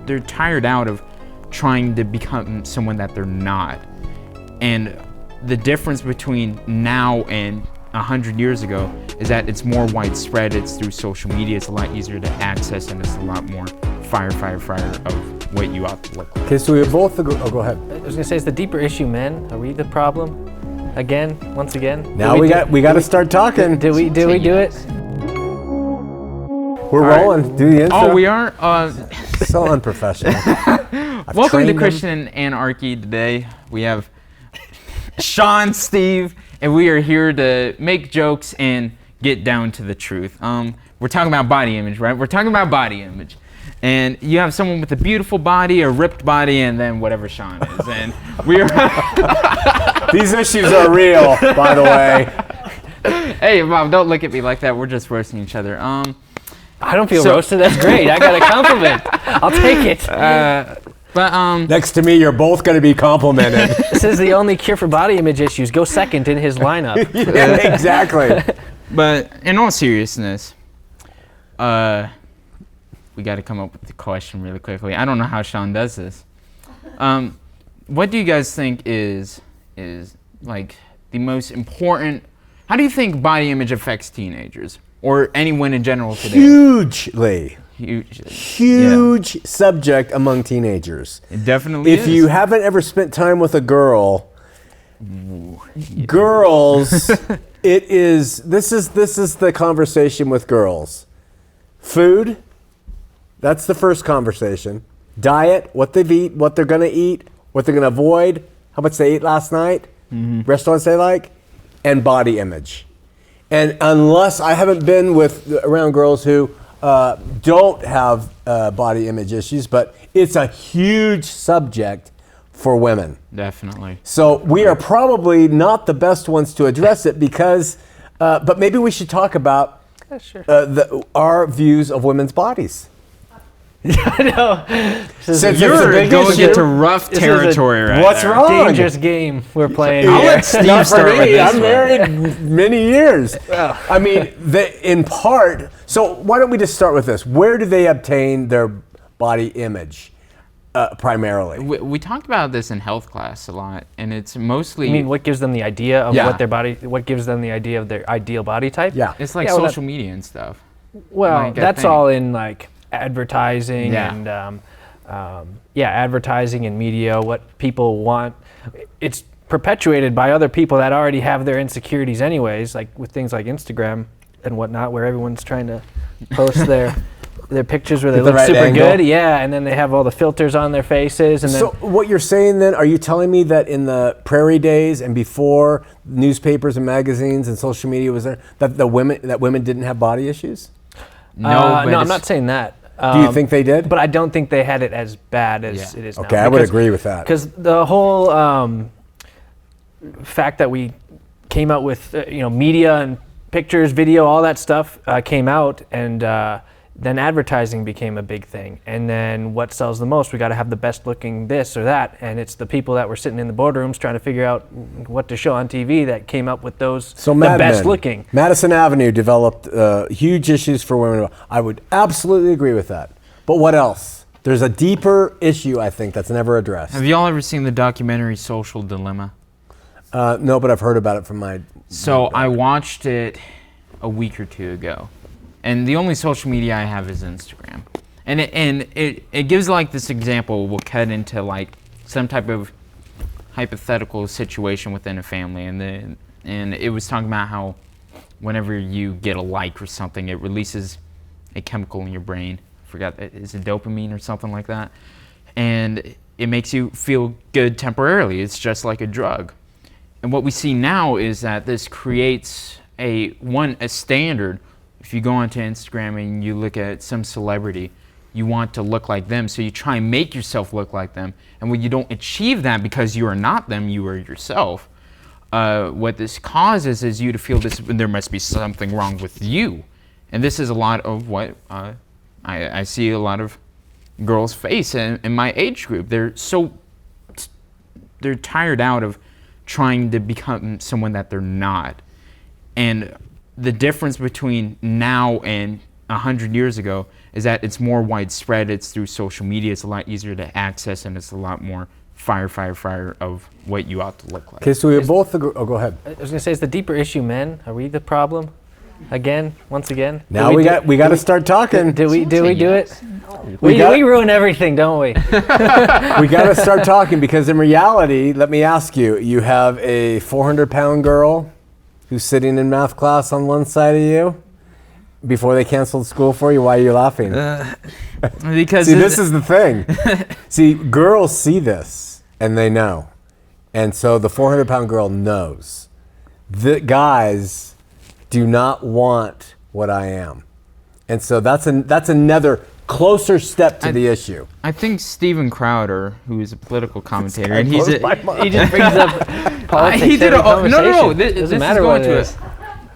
they're tired out of trying to become someone that they're not. And the difference between now and 100 years ago is that it's more widespread. It's through social media. It's a lot easier to access, and it's a lot more fire of what you ought to look like. Okay, so we both agree. Oh, go ahead. I was gonna say, it's the deeper issue, men. Are we the problem? Once again? Now we got to start talking. Did we do it? We're rolling. Do the intro. Oh, we are? So unprofessional. Welcome to Christian Anarchy today. We have Shawn, Steve, and we are here to make jokes and get down to the truth. We're talking about body image, right? We're talking about body image. And you have someone with a beautiful body, a ripped body, and then whatever Shawn is. And we are... These issues are real, by the way. Hey, Mom, don't look at me like that. We're just roasting each other. I don't feel roasted. That's great. I got a compliment. I'll take it. But next to me, you're both going to be complimented. This is the only cure for body image issues. Go second in his lineup. Yeah, exactly. But in all seriousness, we got to come up with the question really quickly. I don't know how Shawn does this. What do you guys think is like the most important? How do you think body image affects teenagers or anyone in general today? Hugely. Yeah. Subject among teenagers. It definitely is. If you haven't ever spent time with a girl, girls, this is the conversation with girls. Food, that's the first conversation. Diet, what they've eaten, what they're gonna eat, what they're gonna avoid, how much they ate last night, restaurants they like, and body image. And unless I haven't been around girls who don't have body image issues, but it's a huge subject for women. Definitely. So we are probably not the best ones to address it because, but maybe we should talk about our views of women's bodies. I know. Since you're going into rough territory right What's there. wrong? Dangerous game we're playing. I'll let Steve Not start for with me. this I'm married many years. I mean, in part, so why don't we just start with this? Where do they obtain their body image primarily? We talked about this in health class a lot, and it's mostly... You mean what gives them the idea of what gives them the idea of their ideal body type? Yeah. It's like social media and stuff. Well, like, that's all in like advertising and advertising and media, what people want. It's perpetuated by other people that already have their insecurities anyways, like with things like Instagram and whatnot, where everyone's trying to post their pictures where they look super good. Yeah, and then they have all the filters on their faces. And so what you're saying then, are you telling me that in the prairie days and before newspapers and magazines and social media was there, that women didn't have body issues? No, I'm not saying that. Do you think they did? But I don't think they had it as bad as it is now. Okay, I would agree with that. Because the whole fact that we came out with media and pictures, video, all that stuff came out, and then advertising became a big thing. And then what sells the most? We got to have the best looking this or that, and it's the people that were sitting in the boardrooms trying to figure out what to show on TV that came up with those the best looking. Madison Avenue developed huge issues for women. I would absolutely agree with that. But what else? There's a deeper issue, I think, that's never addressed. Have y'all ever seen the documentary Social Dilemma? No, but I've heard about it from my... So I watched it a week or two ago. And the only social media I have is Instagram. And it gives like this example. We'll cut into like some type of hypothetical situation within a family. And it was talking about how whenever you get a like or something, it releases a chemical in your brain. I forgot, is it dopamine or something like that? And it makes you feel good temporarily. It's just like a drug. And what we see now is that this creates a standard. If you go onto Instagram and you look at some celebrity, you want to look like them, so you try and make yourself look like them. And when you don't achieve that because you are not them, you are yourself, what this causes is you to feel there must be something wrong with you. And this is a lot of what I see a lot of girls face in my age group. They're tired out of trying to become someone that they're not. And the difference between now and 100 years ago is that it's more widespread. It's through social media. It's a lot easier to access, and it's a lot more fire of what you ought to look like. Okay, so we both agree. Oh, go ahead. I was gonna say, is the deeper issue men? Are we the problem? Once again. Now we got to start talking. Did we do it? We We ruin everything, don't we? We got to start talking because in reality, let me ask you: you have a 400-pound girl who's sitting in math class on one side of you before they canceled school for you. Why are you laughing? Because See, this is the thing. See, girls see this and they know, and so the 400-pound girl knows. The guys do not want what I am, and so that's another closer step to the issue. I think Steven Crowder, who is a political commentator, and he just brings up politics. he did no. This is matter going what to it us. is.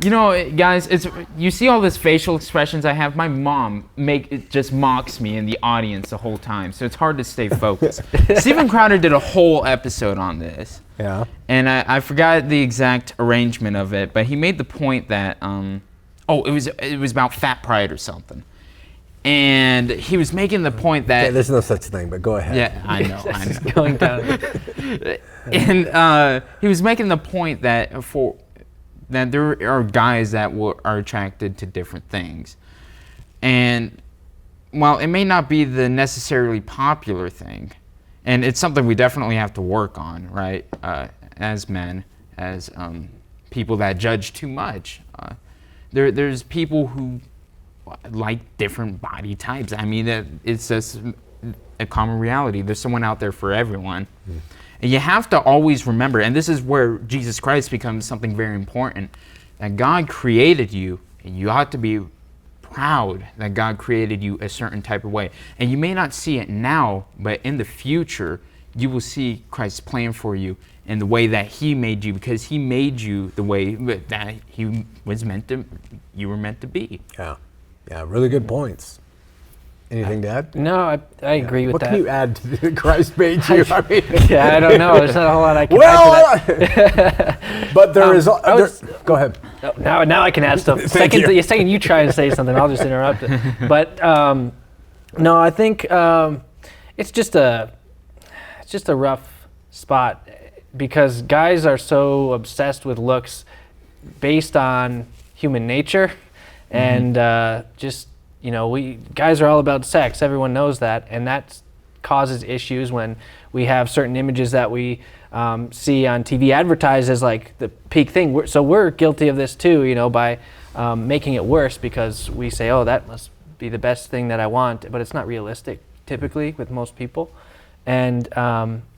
You know, guys, you see all this facial expressions I have. My mom just mocks me in the audience the whole time, so it's hard to stay focused. Steven Crowder did a whole episode on this. Yeah. And I forgot the exact arrangement of it, but he made the point that it was about fat pride or something. And he was making the point that There's no such thing, but go ahead. yeah, I know. Going down. And he was making the point that that there are guys that are attracted to different things. And while it may not be the necessarily popular thing, and it's something we definitely have to work on, right? As men, as people that judge too much. There's people who like different body types. I mean, it's just a common reality. There's someone out there for everyone. And you have to always remember, and this is where Jesus Christ becomes something very important, that God created you, and you ought to be proud that God created you a certain type of way. And you may not see it now, but in the future, you will see Christ's plan for you in the way that he made you, because he made you the way that you were meant to be. Yeah, really good points. Anything to add? No, I agree with what that. Can you add to Christ made you? I mean, Yeah, I don't know. There's not a whole lot I can add to that. but there is. Go ahead. Now I can add stuff. The second you try and say something, I'll just interrupt it. But no, I think it's just a rough spot because guys are so obsessed with looks based on human nature, and just guys are all about sex. Everyone knows that, and that causes issues when we have certain images that we see on TV advertised as like the peak thing. So we're guilty of this too, by making it worse because we say, oh, that must be the best thing that I want, but it's not realistic typically with most people. And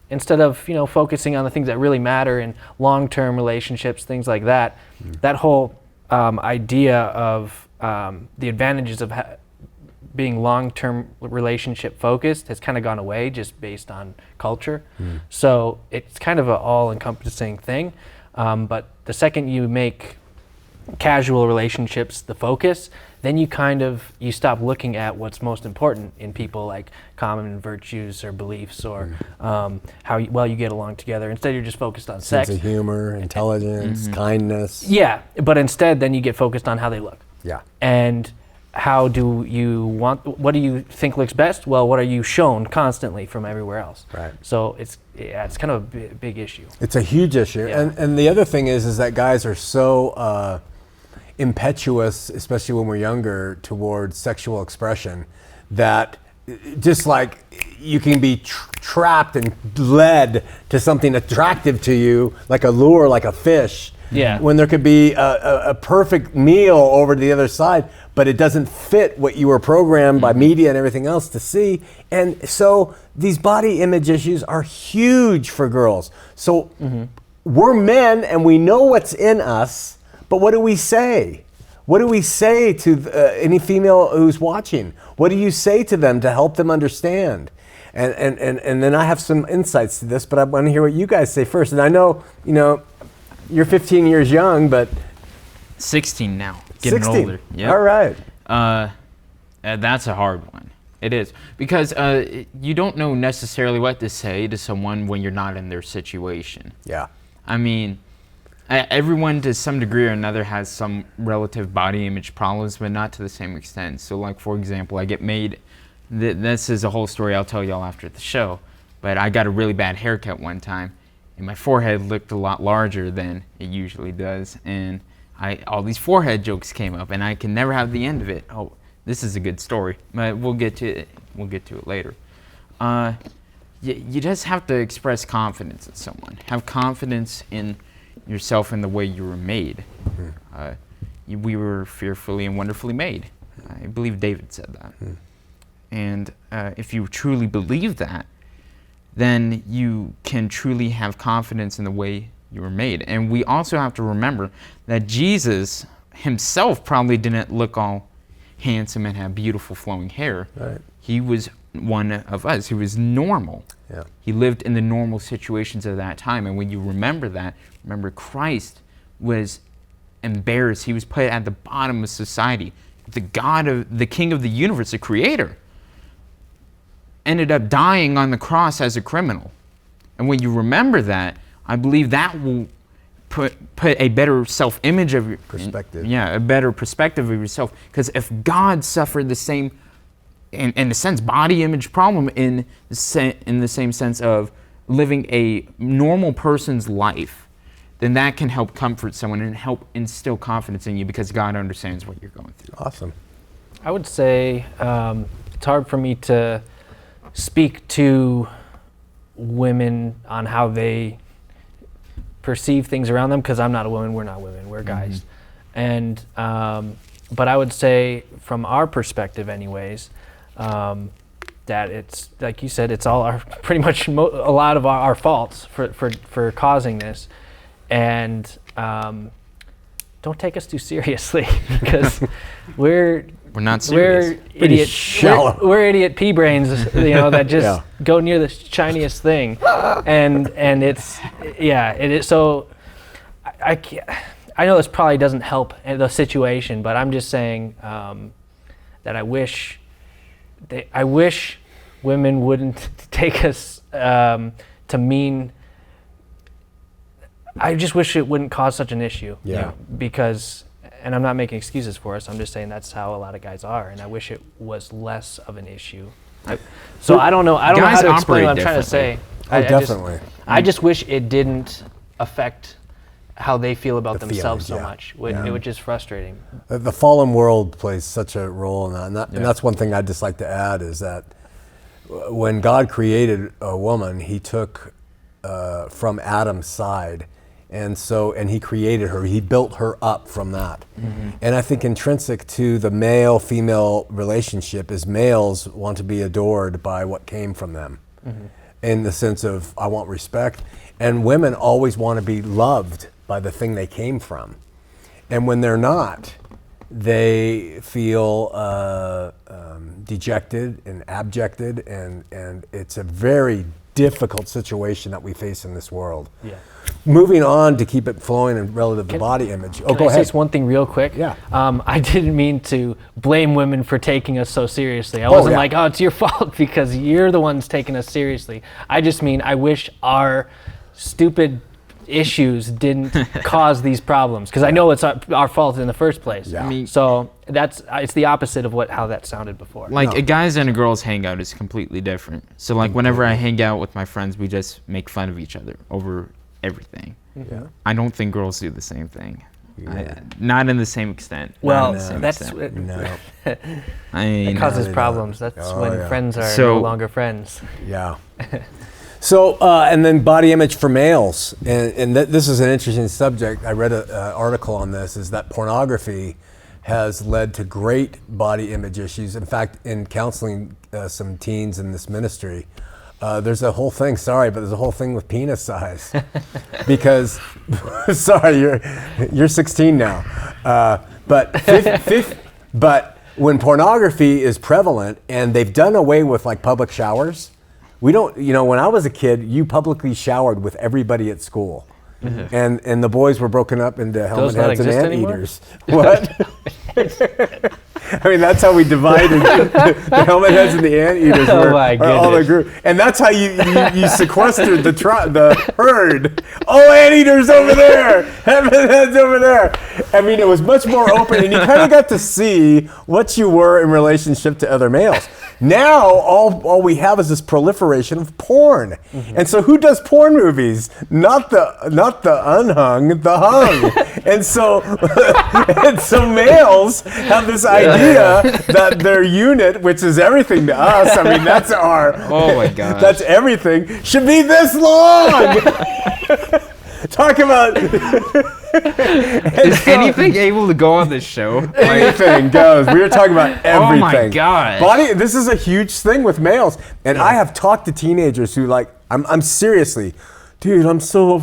instead of focusing on the things that really matter in long-term relationships, things like that, that whole idea of the advantages of being long-term relationship focused has kind of gone away just based on culture. So it's kind of an all-encompassing thing. But the second you make casual relationships the focus, then you stop looking at what's most important in people, like common virtues or beliefs or how well you get along together. Instead, you're just focused on sex. Sense of humor, intelligence, kindness. Yeah, but instead, then you get focused on how they look. Yeah. And what do you think looks best? Well, what are you shown constantly from everywhere else? Right. So it's kind of a big issue. It's a huge issue. Yeah. And the other thing is that guys are so impetuous, especially when we're younger, towards sexual expression, that just like you can be trapped and led to something attractive to you, like a lure, like a fish. Yeah. When there could be a perfect meal over to the other side, but it doesn't fit what you were programmed by media and everything else to see. And so these body image issues are huge for girls. So we're men and we know what's in us, but what do we say? What do we say to any female who's watching? What do you say to them to help them understand? And then I have some insights to this, but I want to hear what you guys say first. And I know, you're 15 years young, but 16 now, getting 16. older. Yep. All right. That's a hard one. It is, because you don't know necessarily what to say to someone when you're not in their situation. Yeah. I mean, everyone to some degree or another has some relative body image problems, but not to the same extent. So like, for example, I get made, this is a whole story I'll tell y'all after the show, but I got a really bad haircut one time, and my forehead looked a lot larger than it usually does, and all these forehead jokes came up, and I can never have the end of it. Oh, this is a good story, but we'll get to it later. You just have to express confidence in someone. Have confidence in yourself and the way you were made. We were fearfully and wonderfully made. I believe David said that. And if you truly believe that, then you can truly have confidence in the way you were made. And we also have to remember that Jesus himself probably didn't look all handsome and have beautiful flowing hair. Right. He was one of us. He was normal. Yeah. He lived in the normal situations of that time. And when you remember that, remember Christ was embarrassed. He was put at the bottom of society. The King of the universe, the creator, ended up dying on the cross as a criminal. And when you remember that, I believe that will put a better self-image of your perspective. A better perspective of yourself. Because if God suffered the same, in a sense, body image problem in the same sense of living a normal person's life, then that can help comfort someone and help instill confidence in you because God understands what you're going through. Awesome. I would say it's hard for me to speak to women on how they perceive things around them because I'm not a woman, we're not women, we're guys. And but I would say from our perspective anyways, that it's, like you said, it's all our, pretty much a lot of our faults for causing this. And don't take us too seriously because we're not serious. We're idiot pea brains, that just go near the shiniest thing, and it's it is. So I know this probably doesn't help the situation, but I'm just saying that I wish women wouldn't take us to mean. I just wish it wouldn't cause such an issue. Yeah. Because, and I'm not making excuses for us, I'm just saying that's how a lot of guys are, and I wish it was less of an issue. So I don't know how to explain what I'm trying to say. Definitely. I just wish it didn't affect how they feel about themselves feelings, so much, which is frustrating. The fallen world plays such a role in that, and that's one thing I'd just like to add is that when God created a woman, he took from Adam's side, and he created her. He built her up from that. And I think intrinsic to the male-female relationship is males want to be adored by what came from them, in the sense of I want respect, and women always want to be loved by the thing they came from. And when they're not, they feel dejected and abjected, and it's a very difficult situation that we face in this world. Yeah. Moving on to keep it flowing and relative to body image. Can Go I ahead. say one thing real quick? Yeah. I didn't mean to blame women for taking us so seriously. I wasn't like, it's your fault because you're the ones taking us seriously. I just mean I wish our stupid issues didn't cause these problems because I know it's our fault in the first place. Yeah. I mean, so it's the opposite of how that sounded before. Like a guys and a girls hangout is completely different. So like whenever I hang out with my friends, we just make fun of each other over everything. Yeah. I don't think girls do the same thing. Yeah. Not in the same extent. Well, It causes problems. That's when friends are no longer friends. Yeah. So, and then body image for males, and this is an interesting subject. I read an article on this, is that pornography has led to great body image issues. In fact, in counseling some teens in this ministry, there's a whole thing, there's a whole thing with penis size. Because, you're 16 now. But when pornography is prevalent, and they've done away with like public showers, we don't, when I was a kid, you publicly showered with everybody at school. And the boys were broken up into helmet heads and anteaters. What? I mean, that's how we divided the helmet heads and the anteaters Oh were, my are all the goodness. group. And that's how you sequestered the herd. Oh, anteaters over there, helmet heads over there. I mean, it was much more open, and you kind of got to see what you were in relationship to other males. Now, all we have is this proliferation of porn. And so who does porn movies? Not the unhung, the hung. And so males have this idea that their unit, which is everything to us, I mean, that's our, Oh my gosh. that's everything, should be this long. Talk about Is anything able to go on this show? Like, anything goes. We were talking about everything. Oh my gosh. Body. This is a huge thing with males, and I have talked to teenagers who like. I'm seriously, dude. I'm so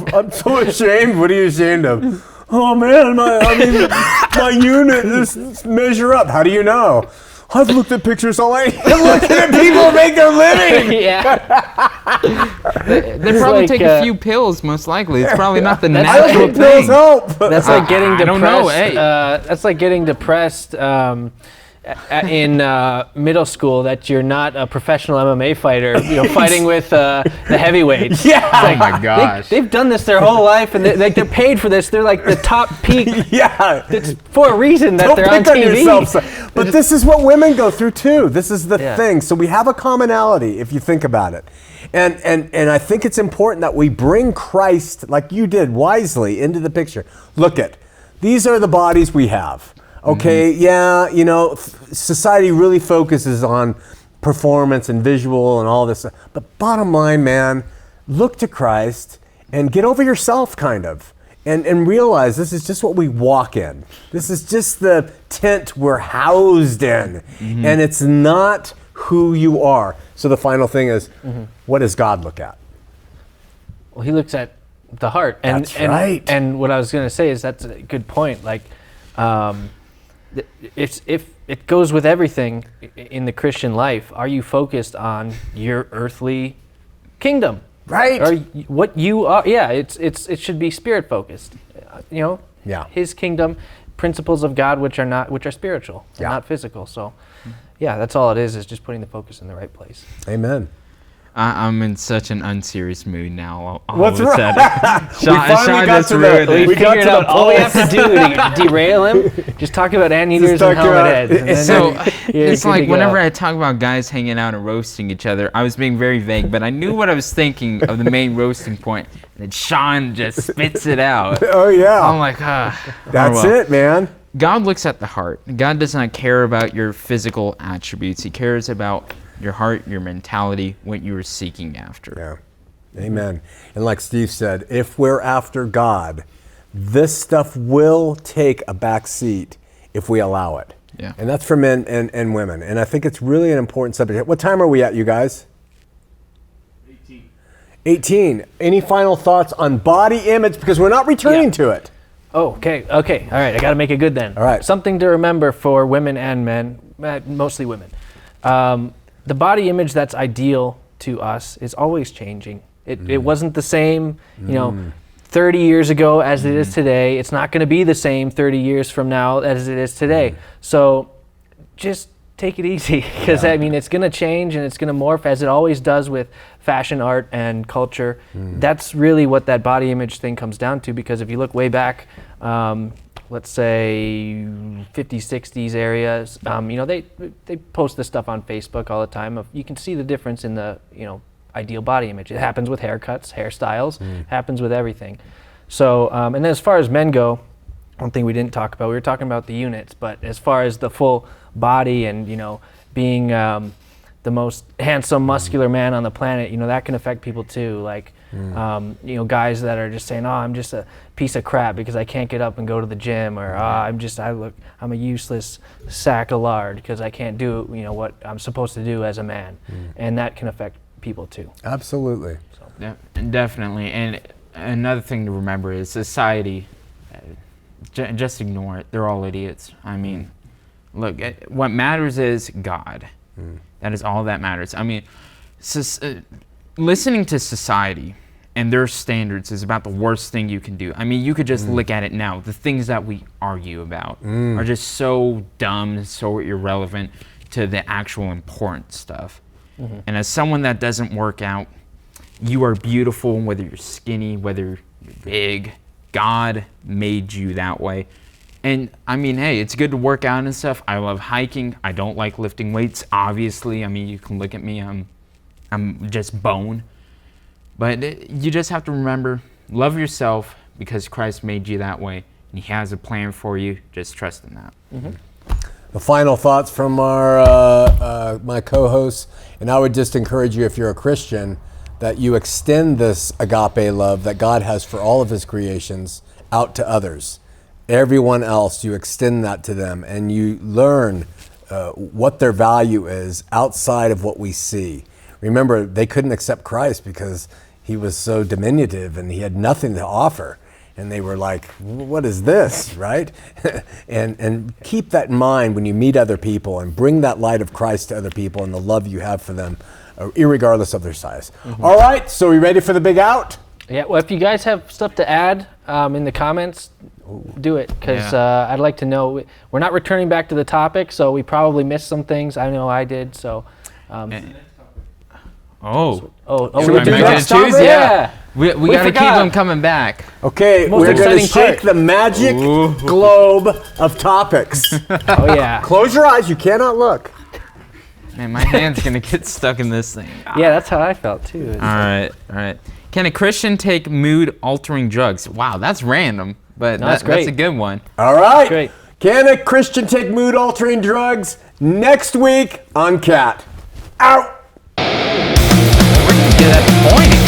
ashamed. What are you ashamed of? Oh man, my unit is measure up. How do you know? I've looked at pictures all night. I'm looking at people make their living. they probably take a few pills, most likely. It's probably not the I natural don't think pills thing. help. That's like getting I depressed. don't know, hey. That's like getting depressed in middle school that you're not a professional MMA fighter, fighting with the heavyweights. Yeah. It's like, Oh my gosh. They've done this their whole life, and they're paid for this. They're like the top peak. Yeah. It's for a reason that Don't they're on pick on TV. yourself, son. But this is what women go through too. This is the Yeah. thing. So we have a commonality if you think about it. And I think it's important that we bring Christ, like you did wisely, into the picture. Look at, these are the bodies we have. Okay, yeah, society really focuses on performance and visual and all this stuff. But bottom line, man, look to Christ and get over yourself, kind of. And realize this is just what we walk in. This is just the tent we're housed in. And it's not who you are. So the final thing is, what does God look at? Well, he looks at the heart. And, That's right. And what I was going to say is that's a good point. Like, if it goes with everything in the Christian life, are you focused on your earthly kingdom? Right. Or what you are? Yeah, it should be spirit focused. Yeah. His kingdom, principles of God, which are spiritual, Yeah. not physical. So, yeah, that's all it is just putting the focus in the right place. Amen. I'm in such an unserious mood now. All What's of a wrong? sudden. finally got just to the- ruined it. we got Figured to the out all we have pulse. to do to derail him. Just talk about anteaters talk and helmet about- heads. And then So you're it's good like to go. whenever I talk about guys hanging out and roasting each other, I was being very vague, but I knew what I was thinking of the main roasting point, and then Shawn just spits it out. Oh, yeah. I'm like, That's well. it, man. God looks at the heart. God does not care about your physical attributes. He cares about your heart, your mentality, what you are seeking after. Yeah. Amen. And like Steve said, if we're after God, this stuff will take a back seat if we allow it. Yeah. And that's for men and women. And I think it's really an important subject. What time are we at, you guys? 18. Any final thoughts on body image? Because we're not returning to it. Oh, okay. All right, I got to make it good then. All right. Something to remember for women and men, mostly women. The body image that's ideal to us is always changing. It wasn't the same, 30 years ago as it is today. It's not going to be the same 30 years from now as it is today. So just take it easy because, it's going to change and it's going to morph as it always does with fashion, art, and culture. That's really what that body image thing comes down to, because if you look way back, let's say 50s, 60s areas, they post this stuff on Facebook all the time. You can see the difference in the, ideal body image. It happens with haircuts, hairstyles, happens with everything. So, and then as far as men go, one thing we didn't talk about, we were talking about the units, but as far as the full body and, being the most handsome, muscular man on the planet, that can affect people too. Like, guys that are just saying, oh, I'm just a piece of crap because I can't get up and go to the gym, or I'm a useless sack of lard because I can't do, what I'm supposed to do as a man. And that can affect people too. Absolutely. Yeah, definitely. And another thing to remember is society, just ignore it. They're all idiots. I mean, look, what matters is God. That is all that matters. I mean, listening to society and their standards is about the worst thing you can do. I mean, you could just look at it now. The things that we argue about are just so dumb, so irrelevant to the actual important stuff. And as someone that doesn't work out, you are beautiful, whether you're skinny, whether you're big. God made you that way. And I mean, hey, it's good to work out and stuff. I love hiking. I don't like lifting weights, obviously. I mean, you can look at me, I'm just bone. But you just have to remember, love yourself because Christ made you that way. And he has a plan for you. Just trust in that. The final thoughts from our my co-hosts, and I would just encourage you, if you're a Christian, that you extend this agape love that God has for all of his creations out to others. Everyone else, you extend that to them, and you learn what their value is outside of what we see. Remember, they couldn't accept Christ because he was so diminutive and he had nothing to offer. And they were like, what is this, right? and keep that in mind when you meet other people, and bring that light of Christ to other people and the love you have for them, irregardless of their size. All right, so we ready for the big out? Yeah, well, if you guys have stuff to add in the comments, do it, because I'd like to know. We're not returning back to the topic, so we probably missed some things. I know I did, so... Oh, we should I do make next it a choose? topic? Yeah. We got to keep forgot. them coming back. Okay, Most we're going to exciting shake part. the magic globe of topics. Oh, yeah. Close your eyes, you cannot look. Man, my hand's going to get stuck in this thing. Yeah, that's how I felt, too. All right. Can a Christian take mood-altering drugs? Wow, that's random, but No, that's great. that's a good one. All right. Great. Can a Christian take mood-altering drugs? Next week on Cat. Out. We're going to get that point.